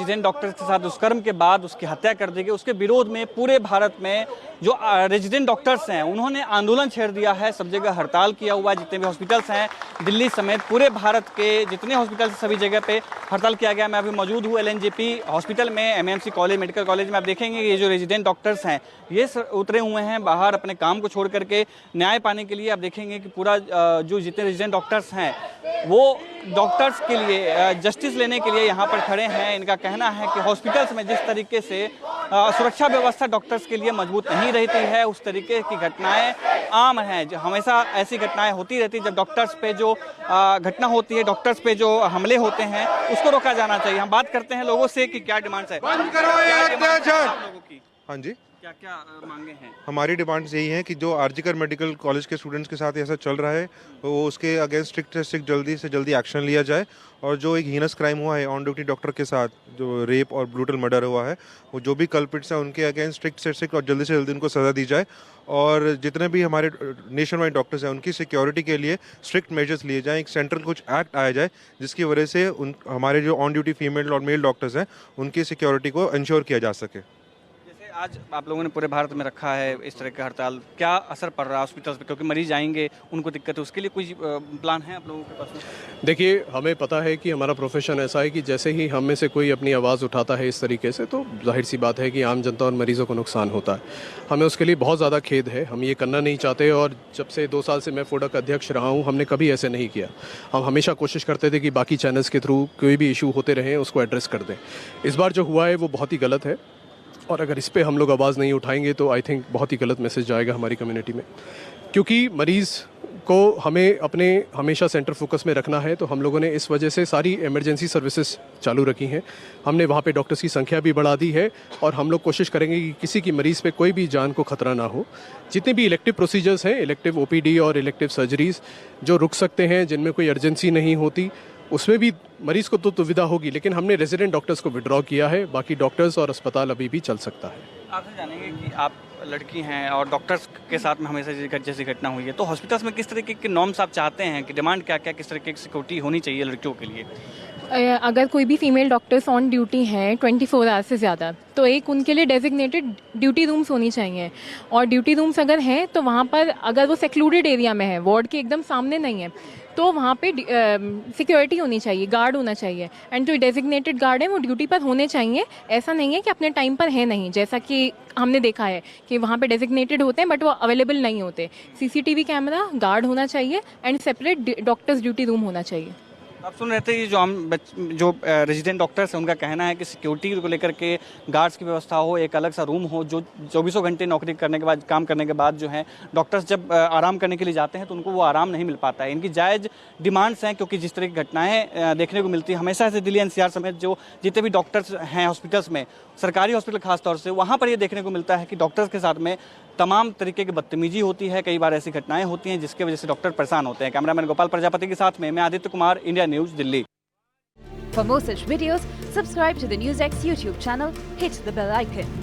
Resident doctor के साथ दुष्कर्म के बाद उसकी हत्या कर दी गई, उसके विरोध में पूरे भारत में जो रेजिडेंट डॉक्टर्स हैं उन्होंने आंदोलन छेड़ दिया है। सब जगह हड़ताल किया हुआ है। जितने भी हॉस्पिटल्स हैं दिल्ली समेत पूरे भारत के जितने हॉस्पिटल्स सभी जगह पे हड़ताल किया गया। मैं अभी मौजूद हूँ LNJP हॉस्पिटल में, MMC कॉलेज, मेडिकल कॉलेज में। आप देखेंगे ये जो रेजिडेंट डॉक्टर्स हैं ये उतरे हुए हैं बाहर अपने काम को छोड़ करके न्याय पाने के लिए। आप देखेंगे कि पूरा जो जितने रेजिडेंट डॉक्टर्स हैं वो डॉक्टर्स के लिए जस्टिस लेने के लिए यहाँ पर खड़े हैं। इनका कहना है कि हॉस्पिटल्स में जिस तरीके से सुरक्षा व्यवस्था डॉक्टर्स के लिए मजबूत नहीं रहती है, उस तरीके की घटनाएं आम हैं। जो हमेशा ऐसी घटनाएं होती रहती है। जब डॉक्टर्स पे जो घटना होती है, डॉक्टर्स पे जो हमले होते हैं, उसको रोका जाना चाहिए। हम बात करते हैं लोगों से कि क्या डिमांड्स है। बंद करो ये अत्याचार। लोगों की हाँ जी, क्या क्या मांगे हैं? हमारी डिमांड्स यही हैं कि जो आरजीकर मेडिकल कॉलेज के स्टूडेंट्स के साथ ऐसा चल रहा है वो उसके अगेंस्ट स्ट्रिक्ट से स्ट्रिक्ट जल्दी से जल्दी एक्शन लिया जाए। और जो एक हीनस क्राइम हुआ है ऑन ड्यूटी डॉक्टर के साथ, जो रेप और ब्रूटल मर्डर हुआ है, वो जो भी कल्प्रिट्स हैं उनके अगेंस्ट स्ट्रिक्ट से स्ट्रिक्ट और जल्दी से जल्दी उनको सज़ा दी जाए। और जितने भी हमारे नेशन वाइड डॉक्टर्स हैं उनकी सिक्योरिटी के लिए स्ट्रिक्ट मेजर्स लिए जाएँ। एक सेंट्रल कुछ एक्ट आया जाए जिसकी वजह से हमारे जो ऑन ड्यूटी फीमेल और मेल डॉक्टर्स हैं उनकी सिक्योरिटी को इंश्योर किया जा सके। आज आप लोगों ने पूरे भारत में रखा है इस तरह का हड़ताल, क्या असर पड़ रहा है हॉस्पिटल्स पे? क्योंकि मरीज आएंगे, उनको दिक्कत है, उसके लिए कोई प्लान है आप लोगों के पास में? देखिए, हमें पता है कि हमारा प्रोफेशन ऐसा है कि जैसे ही हम में से कोई अपनी आवाज़ उठाता है इस तरीके से, तो जाहिर सी बात है कि आम जनता और मरीज़ों को नुकसान होता है। हमें उसके लिए बहुत ज़्यादा खेद है, हम ये करना नहीं चाहते। और जब से 2 साल से मैं फोडा का अध्यक्ष रहा हूँ, हमने कभी ऐसे नहीं किया। हम हमेशा कोशिश करते थे कि बाकी चैनल्स के थ्रू कोई भी इशू होते रहें उसको एड्रेस कर दें। इस बार जो हुआ है वो बहुत ही गलत है, और अगर इस पे हम लोग आवाज़ नहीं उठाएंगे तो आई थिंक बहुत ही गलत मैसेज जाएगा हमारी कम्युनिटी में। क्योंकि मरीज़ को हमें अपने हमेशा सेंटर फोकस में रखना है, तो हम लोगों ने इस वजह से सारी इमरजेंसी सर्विसेज चालू रखी हैं। हमने वहाँ पे डॉक्टर्स की संख्या भी बढ़ा दी है, और हम लोग कोशिश करेंगे कि किसी की मरीज़ पे कोई भी जान को खतरा ना हो। जितने भी इलेक्टिव प्रोसीजर्स हैं, इलेक्टिव OPD और इलेक्टिव सर्जरीज़ जो रुक सकते हैं, जिनमें कोई अर्जेंसी नहीं होती, उसमें भी मरीज़ को तो दुविधा होगी, लेकिन हमने रेजिडेंट डॉक्टर्स को विड्रॉ किया है। बाकी डॉक्टर्स और अस्पताल अभी भी चल सकता है। आपसे जानेंगे कि आप लड़की हैं और डॉक्टर्स के साथ में हमेशा जैसी घटना हुई है, तो हॉस्पिटल्स में किस तरीके के नॉर्म्स आप चाहते हैं कि डिमांड क्या क्या, किस तरीके की सिक्योरिटी होनी चाहिए लड़कियों के लिए? अगर कोई भी फीमेल डॉक्टर्स ऑन ड्यूटी हैं 24 आवर्स से ज़्यादा, तो एक उनके लिए डेजिग्नेटेड ड्यूटी रूम्स होनी चाहिए। और ड्यूटी रूम्स अगर हैं तो वहाँ पर, अगर वो सेक्लूडेड एरिया में है, वार्ड के एकदम सामने नहीं है, तो वहाँ पे सिक्योरिटी होनी चाहिए, गार्ड होना चाहिए। एंड जो डेजिग्नेटेड गार्ड है वो ड्यूटी पर होने चाहिए। ऐसा नहीं है कि अपने टाइम पर है नहीं, जैसा कि हमने देखा है कि वहाँ पे डेजिग्नेटेड होते हैं बट वो अवेलेबल नहीं होते। CCTV कैमरा, गार्ड होना चाहिए, and separate doctors duty room होना चाहिए। आप सुन रहे थे जो रेजिडेंट डॉक्टर्स हैं उनका कहना है कि सिक्योरिटी को लेकर के गार्ड्स की व्यवस्था हो, एक अलग सा रूम हो, जो 24 घंटे नौकरी करने के बाद, काम करने के बाद जो है डॉक्टर्स जब आराम करने के लिए जाते हैं तो उनको वो आराम नहीं मिल पाता है। इनकी जायज़ डिमांड्स हैं, क्योंकि जिस तरह की घटनाएं देखने को मिलती है हमेशा से दिल्ली NCR समेत जो जितने भी डॉक्टर्स हैं हॉस्पिटल्स में, सरकारी हॉस्पिटल खासतौर से, वहाँ पर ये देखने को मिलता है कि डॉक्टर्स के साथ में तमाम तरीके की बदतमीजी होती है। कई बार ऐसी घटनाएं होती हैं जिसकी वजह से डॉक्टर परेशान होते हैं। कैमरामैन गोपाल प्रजापति के साथ में मैं Aditya Kumar, India news, Delhi. For more such videos, subscribe to the NewsX YouTube channel, hit the bell icon.